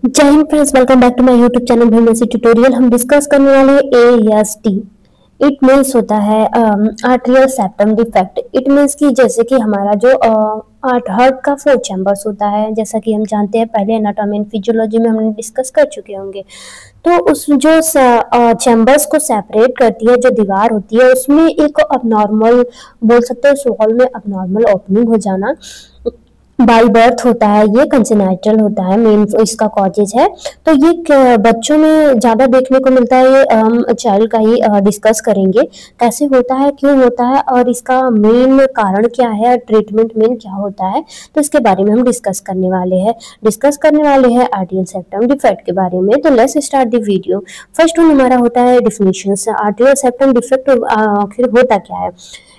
जय Hind friends, welcome back to my YouTube channel भीमसी tutorial. हम डिस्कस करने वाले हैं ASD। इट मीन्स होता है arterial septum defect. It means कि जैसे कि हमारा जो हार्ट का 4 चैम्बर्स होता है, जैसा कि हम जानते हैं पहले एनाटॉमी एंड फिजियोलॉजी में हमने डिस्कस कर चुके होंगे। तो उस जो चैम्बर्स को सेपरेट करती है, जो दीवार होती है, उसमें एक अबनॉर्मल बोल सकते हैं, उस वॉल में अबनॉर्मल ओपनिंग हो जाना बाई बर्थ होता है। ये कंजेनाइटल होता है, मेन इसका कॉजेज है। तो ये बच्चों में ज़्यादा देखने को मिलता है। ये हम चाइल्ड का ही डिस्कस करेंगे, कैसे होता है, क्यों होता है और इसका मेन कारण क्या है, ट्रीटमेंट मेन क्या होता है। तो इसके बारे में हम डिस्कस करने वाले हैं आर्टरियल सेप्टम डिफेक्ट के बारे में। तो let's start the video. First one हमारा होता है डिफिनीशन। आर्टरियल सेप्टम डिफेक्ट आखिर होता क्या है।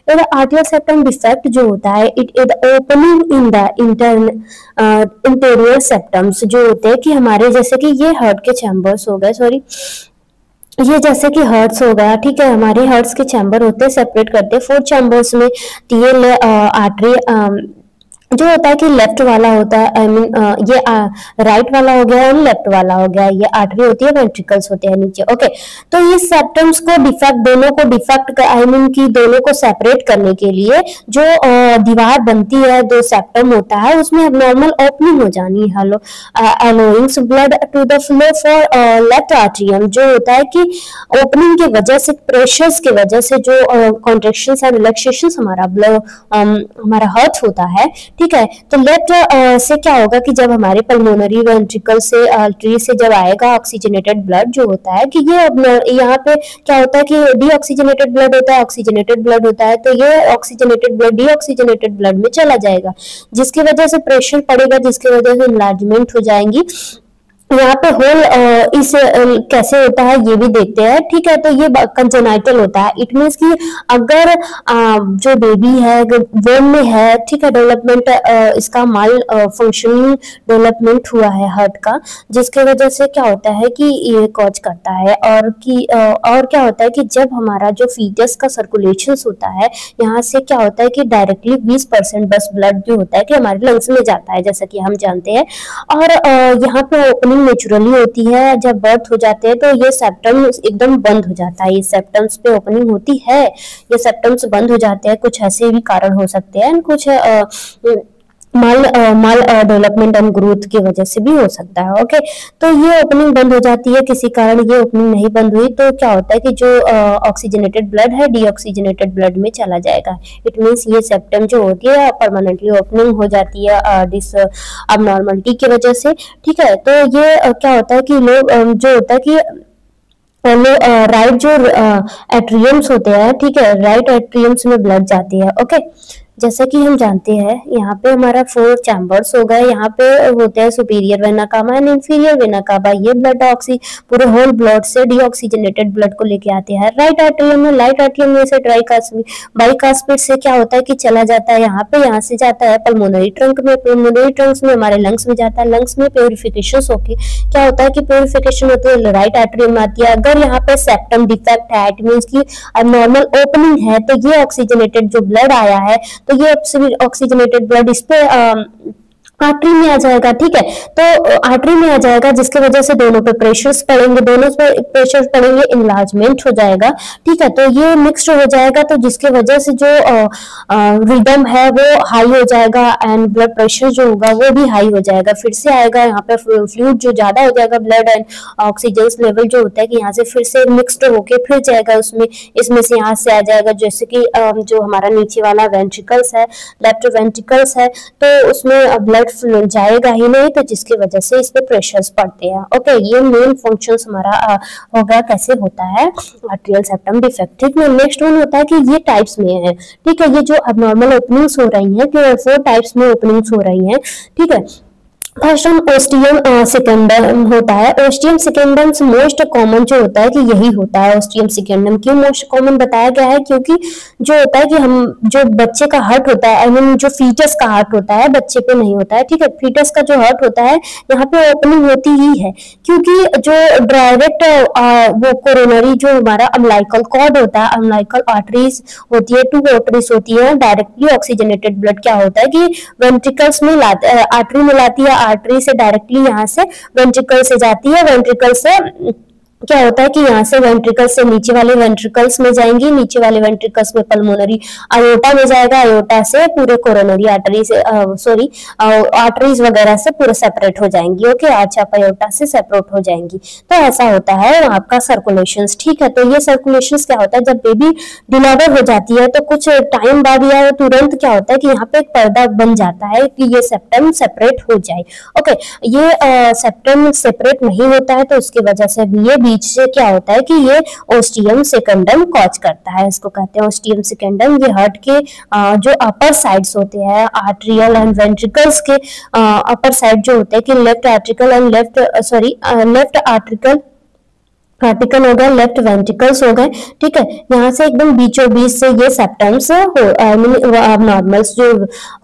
आर्टरियल सेप्टम डिफेक्ट जो होता है, it is opening in the interior septums, जो होते हैं कि हमारे जैसे कि ये हार्ट के चैम्बर्स हो गए, सॉरी ये जैसे कि हर्ट्स हो गया, ठीक है। हमारे हर्ट्स के चैम्बर होते हैं, सेपरेट करते हैं 4 चैम्बर्स में। टीएल आर्टरी जो होता है कि लेफ्ट वाला होता है, आई मीन ये राइट वाला हो गया और लेफ्ट वाला हो गया। ये आर्टरी होती है, वेंट्रिकल्स होते हैं नीचे। ओके, तो ये सेप्टम्स को डिफेक्ट आई मीन कि दोनों को सेपरेट करने के लिए जो दीवार बनती है, जो सेप्टम होता है, उसमें नॉर्मल ओपनिंग हो जानी है। Allowing blood to the flow for left atrium, जो होता है कि ओपनिंग की वजह से, प्रेशर्स की वजह से जो कॉन्ट्रैक्शंस एंड रिलैक्सेशंस हमारा हार्ट होता है, ठीक है। तो लेफ्ट से क्या होगा कि जब हमारे पल्मोनरी वेंट्रिकल से आर्टरी से जब आएगा ऑक्सीजनेटेड ब्लड, जो होता है कि ये यहाँ पे क्या होता है कि डीऑक्सीजनेटेड ब्लड होता है, ऑक्सीजनेटेड ब्लड होता है। तो ये ऑक्सीजनेटेड ब्लड डीऑक्सीजनेटेड ब्लड में चला जाएगा, जिसकी वजह से प्रेशर पड़ेगा, जिसकी वजह से इनलार्जमेंट हो जाएंगी। यहाँ पे होल इस कैसे होता है ये भी देखते हैं, ठीक है। तो ये कंजेनाइटल होता है। इट मीन्स कि अगर जो बेबी है वोम में है, ठीक है, डेवलपमेंट इसका माल फंक्शनिंग डेवलपमेंट हुआ है हार्ट का, जिसके वजह से क्या होता है कि ये कॉज करता है। और क्या होता है कि जब हमारा जो फीटस का सर्कुलेशन होता है, यहाँ से क्या होता है कि डायरेक्टली 20% बस ब्लड जो होता है कि हमारे लंग्स में जाता है, जैसा कि हम जानते हैं। और यहाँ पे ओपनिंग नेचुरली होती है। जब बर्थ हो जाते हैं तो ये सेप्टम एकदम बंद हो जाता है। ये सेप्टम्स पे ओपनिंग होती है, ये सेप्टम्स बंद हो जाते हैं। कुछ ऐसे भी कारण हो सकते हैं, कुछ माल डेवलपमेंट एंड ग्रोथ की वजह से भी हो सकता है। ओके, तो ये ओपनिंग बंद हो जाती है। किसी कारण ये ओपनिंग नहीं बंद हुई तो क्या होता है कि जो ऑक्सीजनेटेड ब्लड है डीऑक्सीजनेटेड ब्लड में चला जाएगा। इट मीन्स ये सेप्टम जो होती है परमानेंटली ओपनिंग हो जाती है डिस अबनॉर्मलिटी की वजह से, ठीक है। तो ये क्या होता है कि लोग जो होता है कि राइट जो एट्रियम्स होते हैं, ठीक है, राइट एट्रियम्स में ब्लड जाती है। ओके, जैसा कि हम जानते हैं यहाँ पे हमारा 4 चैम्बर्स हो गए। यहाँ पे होते हैं superior vena cava and inferior vena cava. ये ब्लड पूरे होल ब्लड से डीऑक्सीजनेटेड ब्लड को लेके आते हैं राइट आर्टरियम में। राइट आर्टरियम में से बाइकास्पिड से क्या होता है कि चला जाता है यहाँ पे, यहाँ से जाता है पल्मोनरी ट्रंक में, पल्मोनरी ट्रंक में हमारे लंग्स में जाता है। लंग्स में प्योरिफिकेशन होके क्या होता है कि प्योरिफिकेशन होती है, राइट आर्टरियम में आती है। अगर यहाँ पे सेप्टम डिफेक्ट है, इट मीन्स की नॉर्मल ओपनिंग है, तो ये ऑक्सीजनेटेड जो ब्लड आया है, तो ये ऑक्सीजनेटेड ब्लड इस पे आर्टरी में आ जाएगा, ठीक है। तो आर्टरी में आ जाएगा, जिसकी वजह से दोनों पे प्रेशर्स पड़ेंगे, दोनों पे प्रेशर पड़ेंगे, इनलार्जमेंट हो जाएगा, ठीक है। तो ये मिक्स्ड हो जाएगा, तो जिसकी वजह से जो रिदम है वो हाई हो जाएगा एंड ब्लड प्रेशर जो होगा वो भी हाई हो जाएगा। फिर से आएगा यहाँ पे फ्लूइड जो ज्यादा हो जाएगा, ब्लड एंड ऑक्सीजन लेवल जो होता है कि यहाँ से फिर से मिक्सड होके फिर जाएगा उसमें, इसमें से यहाँ से आ जाएगा। जैसे कि जो हमारा नीचे वाला वेंट्रिकल्स है, लेफ्ट वेंट्रिकल्स है, तो उसमें ब्लड जाएगा ही नहीं, तो जिसकी वजह से इस पे प्रेशर्स पड़ते हैं। ओके, ये मेन फंक्शंस हमारा होगा कैसे होता है आर्टरियल सेप्टम डिफेक्ट, ठीक है। नेक्स्ट वन होता है कि ये टाइप्स में है, ठीक है। ये जो अबनॉर्मल ओपनिंग्स हो रही हैं, कि 4 टाइप्स में ओपनिंग्स हो रही हैं, ठीक है। फर्स्ट वन ओस्टियम सेकेंडम होता है। ओस्टियम सेकेंडम मोस्ट कॉमन जो होता है कि यही होता है ओस्टियम सेकेंडम। क्यों मोस्ट कॉमन बताया गया है, क्योंकि जो होता है कि हम जो बच्चे का हार्ट होता है, आई मीन जो फीटस का हार्ट होता है, बच्चे पे नहीं होता है, ठीक है। फीटस का जो हार्ट होता है यहाँ पे ओपनिंग होती ही है, क्योंकि जो डायरेक्ट वो कोरोनरी जो हमारा अम्लाइकल कॉर्ड होता है, अम्लाइकल आर्टरीज होती है, 2 आर्टरीज होती है, डायरेक्टली ऑक्सीजनेटेड ब्लड क्या होता है कि वेंट्रिकल्स में आर्टरी में लाती है, आर्टरी से डायरेक्टली यहाँ से वेंट्रिकल से जाती है। वेंट्रिकल से क्या होता है कि यहाँ से वेंट्रिकल्स से नीचे वाले वेंट्रिकल्स में जाएंगी, नीचे वाले वेंट्रिकल्स में पल्मोनरी आयोटा में जाएगा, आयोटा से पूरे कोरोनरी आर्टरी से आर्टरीज वगैरह से पूरे सेपरेट हो जाएंगी। ओके, आर्च ऑफ आयोटा से सेपरेट हो जाएंगी। तो ऐसा होता है आपका सर्कुलेशंस। ठीक है, तो ये सर्कुलेशंस क्या होता है, जब बेबी डिलीवर हो जाती है तो कुछ टाइम बाद या तुरंत क्या होता है कि यहाँ पे एक पर्दा बन जाता है कि ये सेप्टम सेपरेट हो जाए। ओके, ये सेप्टम सेपरेट नहीं होता है तो उसकी वजह से ये बीच से क्या होता है कि ये ओस्टियम सेकेंडम कॉज करता है। इसको कहते हैं ओस्टियम सेकेंडम। ये हार्ट के जो अपर साइड्स होते हैं आर्ट्रियल एंड वेंट्रिकल्स के अपर साइड जो होते हैं कि लेफ्ट आर्ट्रिकल एंड लेफ्ट आर्टिकल हो गया, लेफ्ट वेंट्रिकल्स हो गए। ठीक है, यहाँ से एकदम बीचों बीच से ये सेप्टम्स नॉर्मल्स जो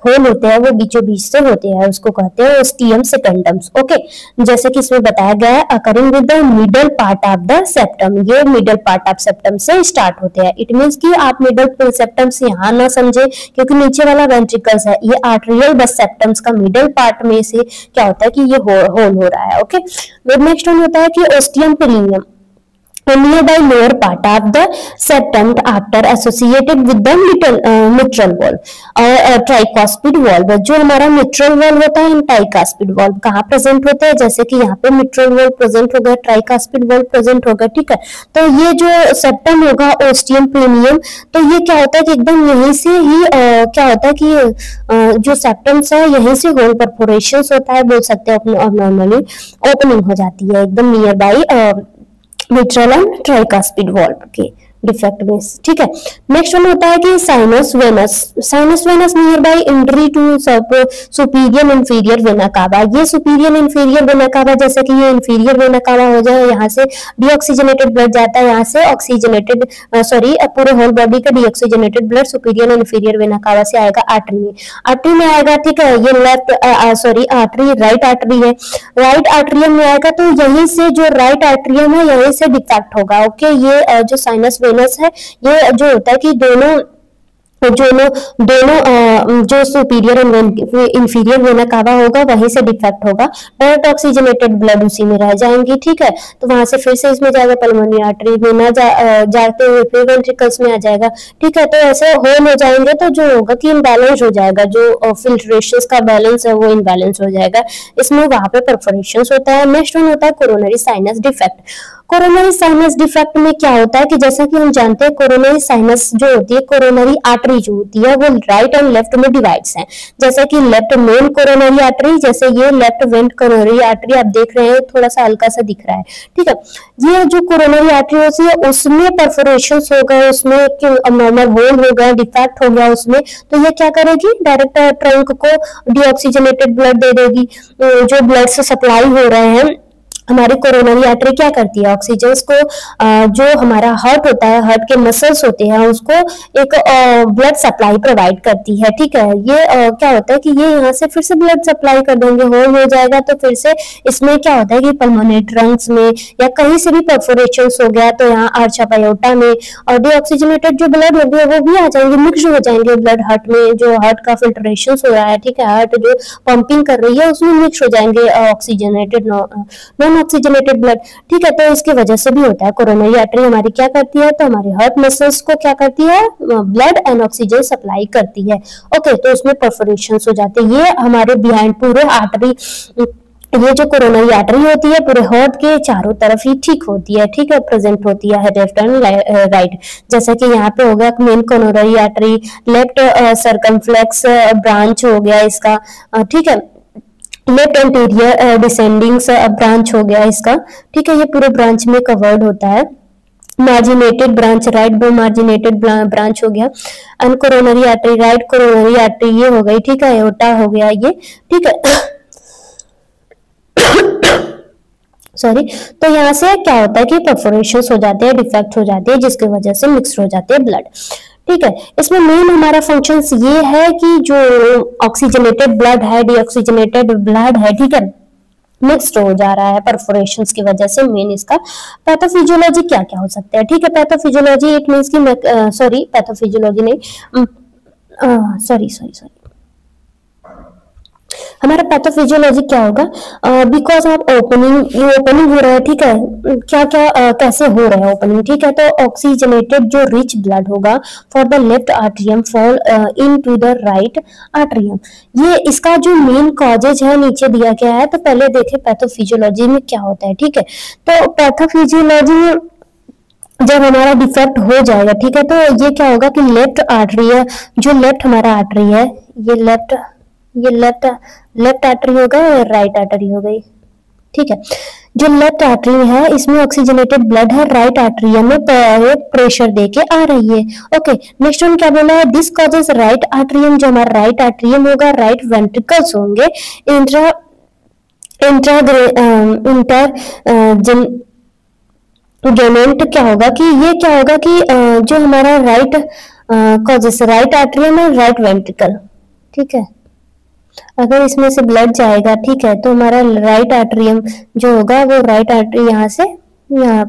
होल होते हैं वो बीचों बीच से होते हैं, उसको कहते हैं ओस्टियम सेकेंडम्स। ओके, जैसे कि इसमें बताया गया है occurring with the middle part of the septum, ये मिडल पार्ट ऑफ सेप्टम से स्टार्ट होते हैं। इट मींस कि आप मिडल सेप्टम्स यहाँ ना समझे क्योंकि नीचे वाला वेंट्रिकल्स है, ये आर्टरियल बस सेप्टम्स का मिडल पार्ट में से क्या होता है कि ये होल हो रहा है। ओके, नेक्स्ट वन होता है कि ostium पिलियम nearby lower part of the septum after associated with the mitral valve और tricuspid valve। जो हमारा mitral valve होता है, tricuspid valve कहाँ प्रेजेंट होते हैं, जैसे कि यहाँ पे mitral valve प्रेजेंट होगा, tricuspid valve प्रेजेंट होगा। ठीक है, तो ये जो सेप्टम होगा ओस्टियम पिलियम, तो ये क्या होता है कि एकदम यहीं से ही क्या होता है कि जो सेप्टम्स है यहीं से होल परफोरेशंस होता है, बोल सकते हैं नॉर्मली ओपनिंग हो जाती है एकदम nearby mitral and tricuspid valve के डिफेक्ट में। ठीक है, नेक्स्ट वन होता है कि sinus venous. Sinus venous nearby entry to superior inferior vena cava. ये सुपीरियर इंफीरियर वेना कावा, जैसे कि ये इंफीरियर वेना कावा हो जाए, यहाँ से डीऑक्सीजनेटेड ब्लड जाता है, यहाँ से ऑक्सीजनेटेड पूरे होल बॉडी का deoxygenated blood superior and inferior vena कावा से आएगा आर्टरी में। आर्टरी में आएगा, ठीक है, ये आर्टरी राइट आर्टरी है, राइट आर्टरियम में आएगा तो यहीं से जो राइट आर्टरियम है यहीं से डिफेक्ट होगा। ओके, ये जो साइनस वेनस है ये जो होता है कि दोनों जो सुपीरियर एंड इंफीरियर वेना कावा होगा वहीं से डिफेक्ट होगा, डायरेक्ट ऑक्सीजनेटेड ब्लड उसी में रह जाएंगी। ठीक है, तो वहां से फिर से इसमें जाएगा पल्मोनरी आर्टरी में ना जाते हुए फिर वेंट्रिकल्स में आ जाएगा। ठीक है, तो ऐसे होल हो जाएंगे तो जो होगा कि इनबैलेंस हो जाएगा, जो फिल्ट्रेशन का बैलेंस है वो इनबैलेंस हो जाएगा, इसमें वहां पे परफोरेशन होता है। नेक्स्ट वन होता है coronary sinus defect. Coronary sinus defect में क्या होता है कि जैसा कि हम जानते हैं कोरोनरी साइनस जो होती है, कोरोनरी आर्टरी जो होती है वो राइट एंड लेफ्ट में डिवाइड्स हैं। जैसे कि लेफ्ट मेन कोरोनरी आर्टरी, जैसे ये लेफ्ट वेंट कोरोनरी आर्टरी आप देख रहे हैं, थोड़ा सा हल्का सा दिख रहा है। ठीक है, ये जो कोरोनरी आर्टरी होती है उसमें परफोरेशन हो गए, उसमें नॉर्मल होल हो गया, डिफेक्ट हो गया उसमें, तो ये क्या करेगी, डायरेक्ट ट्रंक को डीऑक्सीजनेटेड ब्लड दे देगी। जो ब्लड से सप्लाई हो रहे हैं हमारी कोरोनरी आर्टरी क्या करती है, ऑक्सीजन को जो हमारा हार्ट होता है, हार्ट के मसल्स होते हैं उसको एक ब्लड सप्लाई प्रोवाइड करती है। ठीक है, ये क्या होता है कि ये यहाँ से फिर से ब्लड सप्लाई कर देंगे, होल हो जाएगा तो फिर से इसमें क्या होता है कि पल्मोनरी ट्रंक्स में या कहीं से भी परफोरेशन हो गया तो यहाँ आर्च ऑफ आयोटा में और डीऑक्सीजनेटेड जो ब्लड हो गया वो भी आ जाएंगे, मिक्स हो जाएंगे ब्लड हार्ट में, जो हार्ट का फिल्ट्रेशन हो रहा है। ठीक है, हार्ट जो पंपिंग कर रही है उसमें मिक्स हो जाएंगे ऑक्सीजनेटेड नॉन ऑक्सीजनेटेड ब्लड। ठीक है, तो इसकी वजह से भी होता है। कोरोनरी आर्टरी हमारी क्या करती है, तो हमारे हार्ट मसल्स को क्या करती है, ब्लड एंड ऑक्सीजन सप्लाई करती है। ओके, तो उसमें परफोरेशन हो जाते हैं। ये हमारे बिहाइंड पूरे आर्टरी, ये जो कोरोनरी आर्टरी होती है पूरे हार्ट के चारों तरफ ही ठीक होती है। ठीक है, प्रेजेंट होती है लेफ्ट एंड राइट। जैसे कि यहाँ पे हो गया main coronary artery, left circumflex branch हो गया इसका। ठीक है, लेफ्ट एंटीरियर डिसेंडिंग ब्रांच हो गया इसका। ठीक है, ये पूरे ब्रांच में कवर्ड होता है। मार्जिनेटेड ब्रांच, राइट मार्जिनेटेड ब्रांच हो गया। And coronary artery, right coronary artery ये हो गई। ठीक है, एओर्टा हो गया ये। ठीक है सॉरी, तो यहाँ से क्या होता है कि परफोरेशन हो जाते हैं, डिफेक्ट हो जाते हैं, जिसकी वजह से मिक्स हो जाते हैं ब्लड। ठीक है, इसमें मेन हमारा फंक्शंस ये है कि जो ऑक्सीजनेटेड ब्लड है, डीऑक्सीजनेटेड ब्लड है, ठीक है, मिक्स्ड हो जा रहा है परफोरेशंस की वजह से। मेन इसका पैथोफिजियोलॉजी क्या क्या हो सकता है। ठीक है, पैथोफिजियोलॉजी इट मींस की सॉरी पैथोफिजियोलॉजी नहीं हमारा पैथोफिजियोलॉजी क्या होगा, बिकॉज आप ओपनिंग हो रहा है, ठीक है, क्या क्या कैसे हो रहा है ओपनिंग, ठीक है। तो ऑक्सीजनेटेड जो रिच ब्लड होगा for the left atrium fall into the right atrium, ये इसका जो मेन कॉजेज है नीचे दिया गया है। तो पहले देखें पैथोफिजियोलॉजी में क्या होता है, ठीक है। तो पैथोफिजियोलॉजी में जब हमारा डिफेक्ट हो जाएगा, ठीक है, तो ये क्या होगा कि लेफ्ट आर्टरी है, जो लेफ्ट हमारा आर्टरी है, ये लेफ्ट आर्टरी होगा और राइट आर्टरी हो गई, ठीक है। जो लेफ्ट आर्टरी है इसमें ऑक्सीजनेटेड ब्लड है, राइट आर्टरी में प्रेशर देके आ रही है। ओके, नेक्स्ट वन क्या बोला है, दिस कॉजेस राइट आर्टरियम, जो हमारा राइट आर्टरियम होगा, राइट वेंट्रिकल्स होंगे, गेमेंट क्या होगा कि ये क्या होगा कि जो हमारा राइट कॉजेस राइट आर्टरियम है, राइट वेंट्रिकल, ठीक है, अगर इसमें से ब्लड जाएगा, ठीक है, तो हमारा राइट आर्टरियम जो होगा वो राइट आर्टरी यहाँ से यहाँ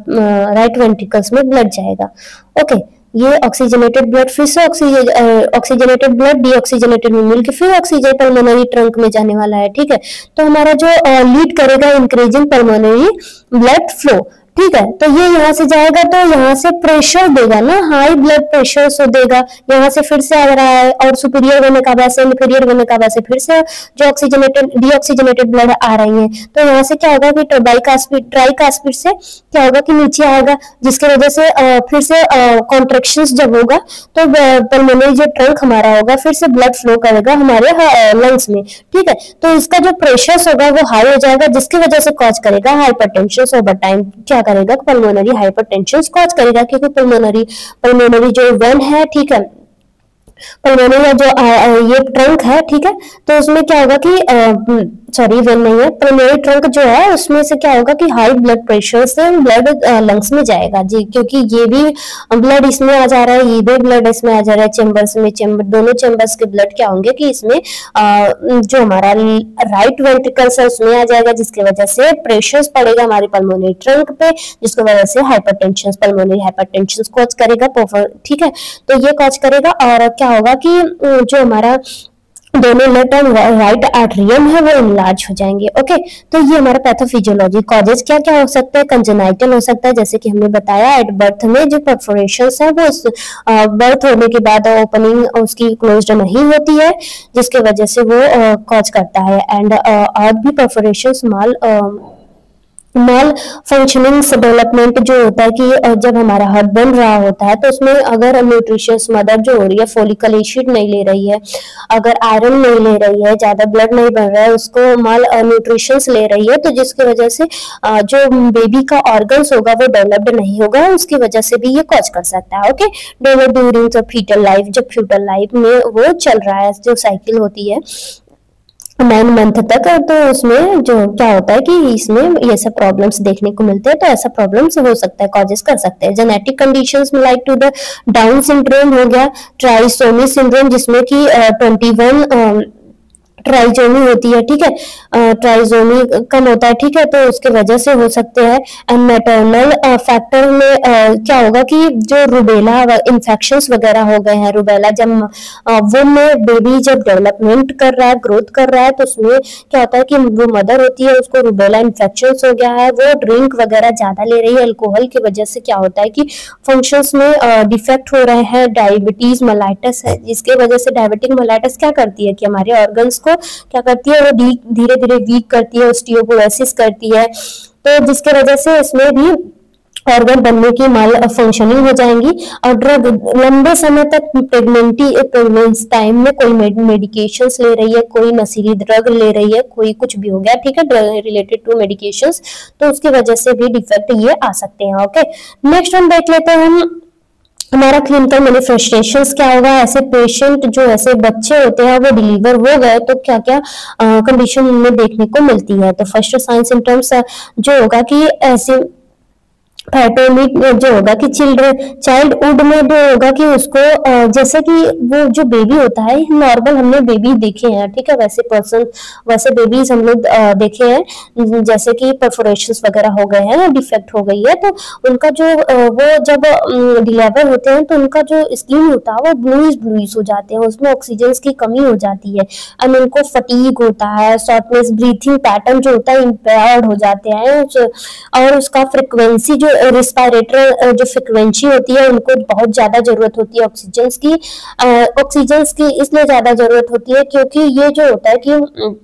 राइट वेंट्रिकल्स में ब्लड जाएगा। ओके, ये ऑक्सीजनेटेड ब्लड फिर से ऑक्सीजनेटेड ब्लड डीऑक्सीजनेटेड में मिलकर फिर ऑक्सीजन पल्मोनरी ट्रंक में जाने वाला है, ठीक है। तो हमारा जो लीड करेगा इंक्रीजिंग पल्मोनरी ब्लड फ्लो, ठीक है। तो ये यहाँ से जाएगा तो यहाँ से प्रेशर देगा ना, हाई ब्लड प्रेशर सो देगा, यहाँ से फिर से आ रहा है और सुपीरियर वेन कावा से इंफीरियर वेन कावा से फिर से जो ऑक्सीजनेटेड डीऑक्सीजनेटेड ब्लड आ रही है। तो यहाँ से क्या होगा कि ट्राइकास्पिड से क्या होगा कि नीचे आएगा, जिसकी वजह से फिर से कॉन्ट्रेक्शंस जब होगा तो पल्मोनरी जो ट्रंक हमारा होगा फिर से ब्लड फ्लो करेगा हमारे लंग्स में, ठीक है। तो इसका जो प्रेशर होगा वो हाई हो जाएगा, जिसकी वजह से कॉज करेगा हाइपरटेंशन ओवर टाइम, क्या करेगा पल्मोनरी हाइपरटेंशन कॉज करेगा, क्योंकि पल्मोनरी जो वेन है, ठीक है, पल्मोनरी जो ये ट्रंक है, ठीक है, तो उसमें क्या होगा कि सॉरी वेन नहीं है, पल्मोनरी ट्रंक जो है उसमें से क्या होगा कि हाई ब्लड प्रेशर से ब्लड लंग्स में जाएगा जी, क्योंकि ये भी ब्लड इसमें आ जा रहा है, ये भी ब्लड इसमें आ जा रहा है, चेम्बर्स में, दोनों चेम्बर्स के ब्लड क्या होंगे कि इसमें जो हमारा राइट वेंट्रिकल्स है उसमें आ जाएगा, जिसकी वजह से प्रेशर पड़ेगा हमारी पल्मोनरी ट्रंक पे, जिसकी वजह से हाइपरटेंशन पल्मोनरी हाइपरटेंशन कॉज करेगा, ठीक है। तो ये कॉज करेगा और क्या होगा कि जो हमारा दोनों लेफ्ट एंड राइट आर्टरियम है वो इनलार्ज हो जाएंगे। ओके, तो ये हमारा पैथोफिजियोलॉजी कॉजेज क्या क्या हो सकता है, कंजेनाइटल हो सकता है, जैसे कि हमने बताया एट बर्थ में जो परफोरेशंस है वो बर्थ होने के बाद ओपनिंग उसकी क्लोज्ड नहीं होती है, जिसके वजह से वो कॉज करता है। एंड और भी परफोरेशंस माल फंक्शनिंग डेवलपमेंट जो होता है कि जब हमारा हार्ट बन रहा होता है तो उसमें अगर न्यूट्रिशियस मदर जो हो रही है फोलिकल एसिड नहीं ले रही है, अगर आयरन नहीं ले रही है, ज्यादा ब्लड नहीं बन रहा है, उसको माल न्यूट्रिशंस ले रही है, तो जिसकी वजह से जो बेबी का ऑर्गन्स होगा वो डेवलप्ड नहीं होगा, उसकी वजह से भी ये कॉज कर सकता है। Okay, during the fetal life, जब फ्यूटल लाइफ में वो चल रहा है, जो साइकिल होती है 9 मंथ तक, तो उसमें जो क्या होता है कि इसमें ये सब प्रॉब्लम्स देखने को मिलते हैं। तो ऐसा प्रॉब्लम्स हो सकता है, कॉजेस कर सकते हैं। जेनेटिक कंडीशंस में like to the Down syndrome हो गया, ट्राइसोमी सिंड्रोम जिसमें कि 21 ट्राइजोमी होती है, ठीक है, ट्राइजोमी कम होता है, ठीक है, तो उसके वजह से हो सकते हैं। एंड मैटरनल फैक्टर में क्या होगा कि जो रुबेला इन्फेक्शंस वगैरह हो गए हैं, रुबेला जब वो में बेबी जब डेवलपमेंट कर रहा है, ग्रोथ कर रहा है, तो उसमें क्या होता है कि वो मदर होती है उसको रुबेला इन्फेक्शंस हो गया है, वो ड्रिंक वगैरह ज्यादा ले रही है, अल्कोहल की वजह से क्या होता है कि फंक्शंस में डिफेक्ट हो रहे हैं। डायबिटीज मेलाइटस है, जिसके वजह से डायबिटिक मेलाइटस क्या करती है कि हमारे ऑर्गन्स को क्या करती है, वो धीरे धीरे वीक करती है, ऑस्टियोपोरोसिस करती है, तो जिसके वजह से इसमें भी ऑर्गन बनने की माल फंक्शनिंग हो जाएंगी। और ड्रग लंबे समय तक प्रेगनेंसी टाइम में कोई मेडिकेशंस ले रही है, कोई नशीली ड्रग ले रही है, कोई कुछ भी हो गया, ठीक है, रिलेटेड टू मेडिकेशंस, तो उसकी वजह से भी डिफेक्ट ये आ सकते हैं। ओके, नेक्स्ट हम देख लेते हैं हम हमारा क्लिनिकल मैनिफेस्टेशंस क्या होगा। ऐसे पेशेंट जो ऐसे बच्चे होते हैं वो डिलीवर हो गए तो क्या क्या कंडीशन में देखने को मिलती है। तो फर्स्ट साइन सिम्टम्स जो होगा कि ऐसे फैटोमिक जो होगा कि चाइल्डहुड में जो होगा कि उसको जैसे कि वो जो बेबी होता है, नॉर्मल हमने बेबी देखे हैं, ठीक है, वैसे बेबीज हम लोग देखे हैं, जैसे कि परफोरेशंस वगैरह हो गए हैं, डिफेक्ट हो गई है, तो उनका जो वो जब डिलीवर होते हैं तो उनका जो स्किन होता है वो ब्लूइश हो जाते हैं, उसमें ऑक्सीजन की कमी हो जाती है एंड उनको फटीग होता है, शॉर्टनेस, ब्रीथिंग पैटर्न जो होता है इम्पेयर्ड हो जाते हैं, और उसका फ्रिक्वेंसी जो रिस्पायरेटर जो फ्रिक्वेंसी होती है उनको बहुत ज्यादा जरूरत होती है ऑक्सीजन की इसलिए ज्यादा जरूरत होती है क्योंकि ये जो होता है कि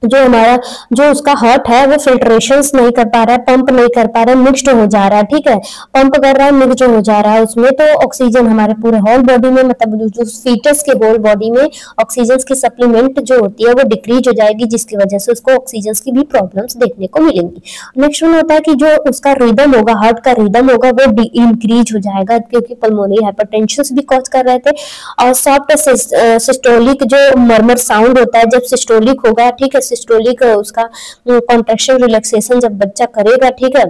जो उसका हार्ट है वो फिल्ट्रेशंस नहीं कर पा रहा है, पंप नहीं कर पा रहा है, मिक्स्ड हो जा रहा है, ठीक है, पंप कर रहा है, मिक्स्ड हो जा रहा है उसमें, तो ऑक्सीजन हमारे पूरे होल बॉडी में, मतलब जो फीटस के होल बॉडी में ऑक्सीजन की सप्लीमेंट जो होती है वो डिक्रीज हो जाएगी, जिसकी वजह से उसको ऑक्सीजन की भी प्रॉब्लम्स देखने को मिलेंगी। नेक्स्ट वन होता है कि जो उसका रिदम होगा, हार्ट का रिदम होगा वो इंक्रीज हो जाएगा क्योंकि पल्मोनरी हाइपरटेंशन भी कॉज कर रहे थे, और सॉफ्ट सिस्टोलिक जो मर्मर साउंड होता है जब सिस्टोलिक होगा, ठीक है, सिस्टोलिक उसका कॉन्ट्रैक्शन रिलैक्सेशन जब बच्चा करेगा, ठीक है,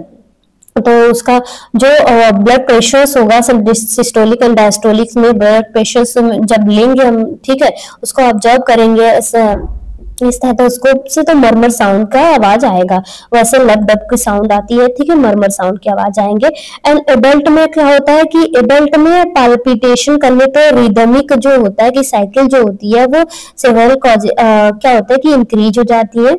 तो उसका जो ब्लड प्रेशर्स होगा सब सिस्टोलिक एंड डायस्टोलिक में ब्लड प्रेशर्स जब लेंगे हम, ठीक है, उसको ऑब्जर्व करेंगे इस स्टेथोस्कोप से तो मरमर साउंड का आवाज आएगा, वैसे लब डब की साउंड आती है, ठीक है, मरमर साउंड की आवाज आएंगे। एंड एडल्ट में क्या होता है कि एडल्ट में पाल्पिटेशन करने पे रिदमिक जो होता है कि साइकिल जो होती है वो सेवरल क्या होता है कि इंक्रीज हो जाती है,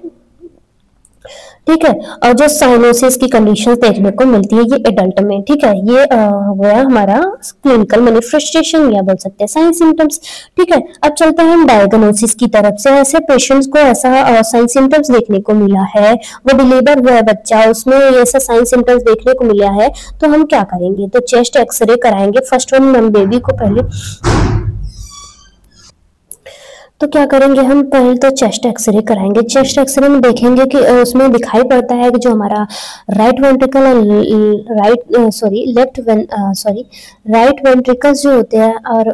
ठीक है, और जो साइनोसिस की कंडीशंस देखने को मिलती है ये एडल्ट में, ठीक है, ये वो है हमारा क्लिनिकल मैनिफेस्टेशन या बोल सकते हैं साइन सिम्टम्स, ठीक है। अब चलते हैं हम डायग्नोसिस की तरफ से। ऐसे पेशेंट्स को ऐसा साइन सिम्टम्स देखने को मिला है, वो डिलीवर हुआ है बच्चा, उसमें ऐसा साइन सिम्टम्स देखने को मिला है, तो हम क्या करेंगे, तो चेस्ट एक्सरे कराएंगे। फर्स्ट हम बेबी को पहले तो क्या करेंगे, हम पहले तो चेस्ट एक्सरे कराएंगे। चेस्ट एक्सरे में देखेंगे कि उसमें दिखाई पड़ता है कि जो हमारा राइट वेंट्रिकल राइट वेंट्रिकल्स जो होते हैं और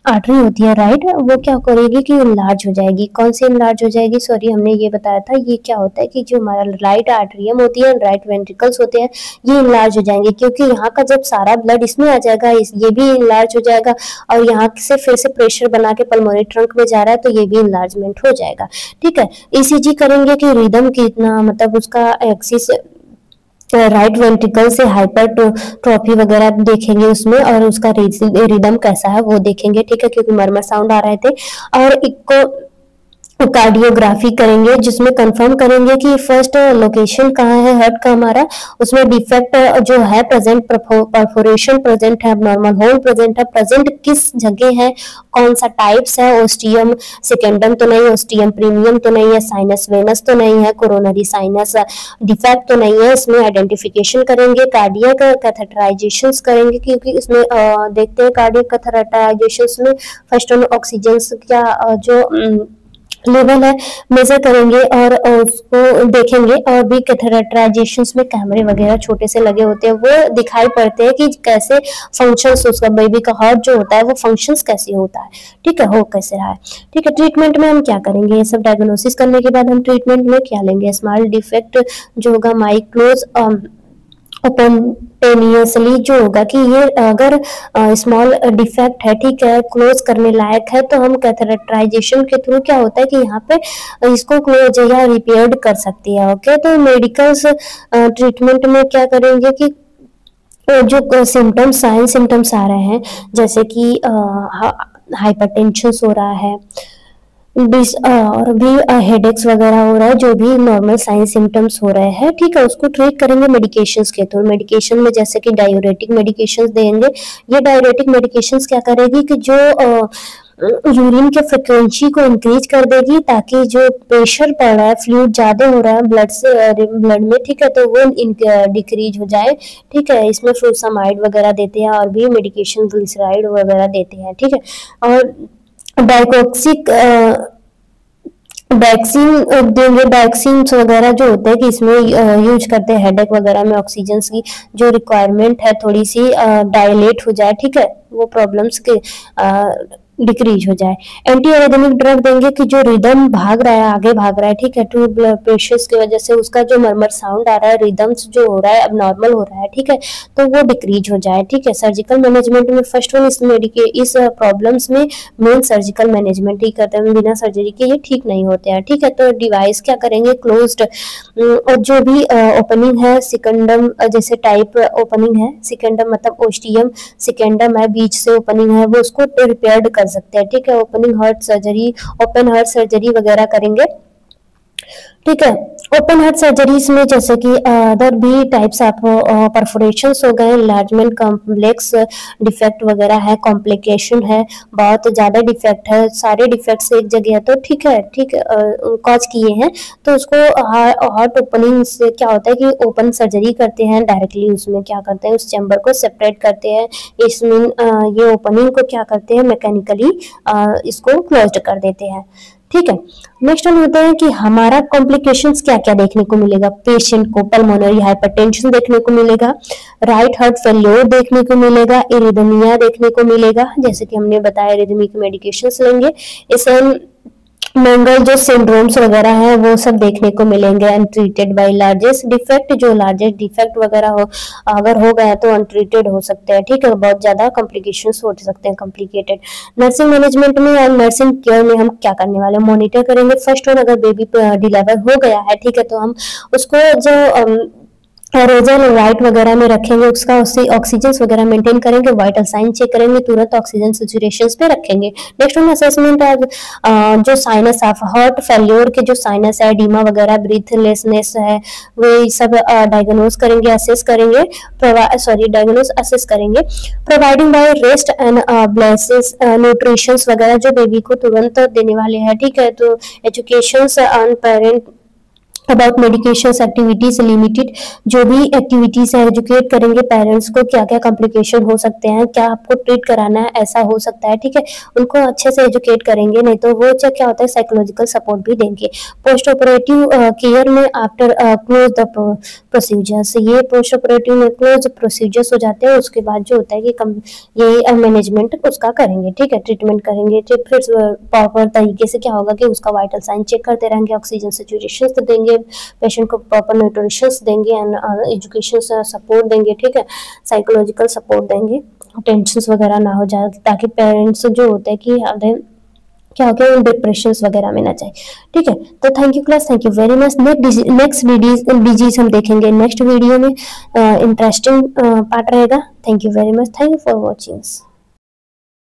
आर्टरी होती है राइट, वो क्या करेगी कि इनलार्ज हो जाएगी। कौन सी इनलार्ज हो जाएगी, सॉरी हमने ये बताया था, ये क्या होता है कि जो हमारा राइट आर्टरियम होती है, राइट वेंट्रिकल्स होते हैं, ये इनलार्ज हो जाएंगे क्योंकि यहाँ का जब सारा ब्लड इसमें आ जाएगा, ये भी इनलार्ज हो जाएगा, और यहाँ से फिर से प्रेशर बना के पल्मोनरी ट्रंक में जा रहा है तो ये भी इनलार्जमेंट हो जाएगा, ठीक है। ईसीजी करेंगे कि रिदम कितना, मतलब उसका एक्सिस राइट वेंट्रिकल से हाइपरट्रोफी वगैरह देखेंगे उसमें, और उसका रिदम कैसा है वो देखेंगे, ठीक है, क्योंकि मरमर साउंड आ रहे थे। और इको कार्डियोग्राफी करेंगे जिसमें कंफर्म करेंगे कि फर्स्ट लोकेशन कहाँ है हार्ट का हमारा, उसमें डिफेक्ट जो है प्रेजेंट, परफोरेशन प्रेजेंट है, एब्नॉर्मल होल प्रेजेंट है, प्रेजेंट किस जगह है, कौन सा टाइप्स है, ओस्टियम सेकेंडम तो नहीं, ओस्टियम प्रीमियम तो नहीं है, साइनस वेनस तो नहीं है, कोरोनरी साइनस डिफेक्ट तो नहीं है, इसमें आइडेंटिफिकेशन करेंगे। कार्डियक कैथेटराइजेशन करेंगे क्योंकि इसमें देखते हैं कार्डियक कैथेटराइजेशन में फर्स्ट ऑक्सीजन का जो लेवल है मेजर करेंगे और उसको देखेंगे, और भी कैथेटराइजेशंस में कैमरे वगैरह छोटे से लगे होते हैं, वो दिखाई पड़ते हैं कि कैसे फंक्शंस उसका बेबी का हार्ट जो होता है वो फंक्शंस कैसे होता है, ठीक है, हो कैसे रहा है, ठीक है। ट्रीटमेंट में हम क्या करेंगे, ये सब डायग्नोसिस करने के बाद हम ट्रीटमेंट में क्या लेंगे, स्मॉल डिफेक्ट जो होगा माइक्लोज ओपनटेनियसली जो होगा कि ये अगर स्मॉल डिफेक्ट है, ठीक है, क्लोज करने लायक है, तो हम कैथेटराइजेशन के थ्रू क्या होता है कि यहाँ पे इसको क्लोज या रिपेयर्ड कर सकती है, ओके। तो मेडिकल ट्रीटमेंट में क्या करेंगे कि जो सिम्टम्स साइन सिम्टम्स आ रहे हैं जैसे कि हाइपरटेंशन हो रहा है और भी हेडेक्स वगैरह हो रहा है, जो भी नॉर्मल साइन सिम्टम्स हो रहे हैं, ठीक है, उसको ट्रीट करेंगे मेडिकेशंस के थ्रू। मेडिकेशन में जैसे कि डायूरेटिक मेडिकेशंस देंगे। ये डायूरेटिक मेडिकेशंस क्या करेगी कि जो यूरिन के फ्रिक्वेंसी को इंक्रीज कर देगी ताकि जो प्रेशर पड़ रहा है, फ्लूइड ज्यादा हो रहा है ब्लड में, ठीक है, तो वो डिक्रीज हो जाए, ठीक है। इसमें फ्रूसामाइड वगैरह देते हैं और भी मेडिकेशन ग्लिसराइड वगैरह देते हैं, ठीक है। और वैक्सीन देंगे। वैक्सीन वगैरह जो होते हैं कि इसमें यूज करते हैं हेडेक वगैरह में ऑक्सीजन की जो रिक्वायरमेंट है थोड़ी सी डायलेट हो जाए, ठीक है, वो प्रॉब्लम्स के डिक्रीज हो जाए। एंटी एरिदमिक ड्रग देंगे कि जो रिदम भाग रहा है, आगे भाग रहा है, ठीक है, टू ब्लड प्रेशर्स की वजह से उसका जो मरमर साउंड आ रहा है, रिदम्स जो हो रहा है अब नॉर्मल हो रहा है, ठीक है, तो वो डिक्रीज हो जाए, ठीक है। सर्जिकल मैनेजमेंट में फर्स्ट वन इस प्रॉब्लम्स में मेन सर्जिकल मैनेजमेंट ही करते हैं, बिना सर्जरी के ये ठीक नहीं होते हैं, ठीक है। तो डिवाइस क्या करेंगे, क्लोज्ड और जो भी ओपनिंग है सिकेंडम जैसे टाइप ओपनिंग है, सिकेंडम मतलब ओस्टियम सिकेंडम है, बीच से ओपनिंग है, वो उसको रिपेयर्ड कर सकते हैं, ठीक है। Opening heart surgery, open heart surgery वगैरह करेंगे, ठीक है। ओपन हार्ट सर्जरीज में जैसे कि अदर भी टाइप्स ऑफ परफोरेशंस हो गए, इनलार्जमेंट, कॉम्प्लेक्स डिफेक्ट वगैरह है, कॉम्प्लिकेशन है, बहुत ज़्यादा डिफेक्ट है, सारे डिफेक्ट्स एक जगह है तो ठीक है, ठीक है, कॉज किए हैं तो उसको हार्ट ओपनिंग से क्या होता है कि ओपन सर्जरी करते हैं डायरेक्टली, उसमें क्या करते हैं उस चैम्बर को सेपरेट करते हैं, इसमें ये ओपनिंग को क्या करते हैं मैकेनिकली इसको क्लोज कर देते हैं, ठीक है। नेक्स्ट हम होते हैं कि हमारा कॉम्प्लिकेशंस क्या क्या देखने को मिलेगा, पेशेंट को पल्मोनरी हाइपरटेंशन देखने को मिलेगा, राइट हार्ट फेल्योर देखने को मिलेगा, इरिदमिया देखने को मिलेगा, जैसे कि हमने बताया इरिदमी के मेडिकेशंस लेंगे, इसे मंगल जो सिंड्रोम्स वगैरह है वो सब देखने को मिलेंगे। अनट्रीटेड बाय लार्जेस्ट डिफेक्ट, जो लार्जेस्ट डिफेक्ट वगैरह हो अगर हो गया तो अनट्रीटेड हो सकते हैं, ठीक है, बहुत ज्यादा कॉम्प्लिकेशंस हो सकते हैं, कॉम्प्लिकेटेड। नर्सिंग मैनेजमेंट में या नर्सिंग केयर में हम क्या करने वाले हैं, मॉनिटर करेंगे फर्स्ट वन, अगर बेबी डिलीवर हो गया है, ठीक है, तो हम उसको जो रेजर वाइट वगैरह में रखेंगे, उसका उससे ऑक्सीजन वगैरह मेंटेन करेंगे, वाइटल साइन चेक करेंगे, तुरंत ऑक्सीजन सैचुरेशन पे रखेंगे। नेक्स्ट वन असेसमेंट है जो साइनस ऑफ हार्ट फेल्योर के जो साइनस है, एडिमा वगैरह, ब्रीथलेसनेस है, वे सब डायग्नोज करेंगे, असेस करेंगे, डायग्नोज असेस करेंगे। Providing by rest and blesses nutrition वगैरह जो बेबी को तुरंत देने वाले हैं, ठीक है। तो education on parent about medications activities limited, जो भी एक्टिविटीज है एजुकेट करेंगे पेरेंट्स को, क्या क्या कॉम्प्लिकेशन हो सकते हैं, क्या आपको ट्रीट कराना है, ऐसा हो सकता है, ठीक है, उनको अच्छे से एजुकेट करेंगे, नहीं तो वो क्या होता है साइकोलॉजिकल सपोर्ट भी देंगे। पोस्ट ऑपरेटिव केयर में आफ्टर क्लोज द प्रोसीजर्स, ये पोस्ट ऑपरेटिव में क्लोज प्रोसीजर्स हो जाते हैं, उसके बाद जो होता है कि ये मैनेजमेंट उसका करेंगे, ठीक है, ट्रीटमेंट करेंगे, फिर प्रॉपर तरीके से क्या होगा कि उसका वाइटल साइन चेक करते रहेंगे, ऑक्सीजन सैचुरेशन देंगे, पेशेंट को प्रॉपर न्यूट्रिशन देंगे एंड एजुकेशन सपोर्ट देंगे, ठीक है, साइकोलॉजिकल सपोर्ट देंगे, टेंशन वगैरह ना हो जाए, ताकि पेरेंट्स जो होते हैं कि क्या हो गया डिप्रेशन वगैरह में ना जाए, ठीक है। तो thank you class, thank you very much. Next disease हम देखेंगे नेक्स्ट वीडियो में, इंटरेस्टिंग पार्ट रहेगा। Thank you very much, thank you for watching.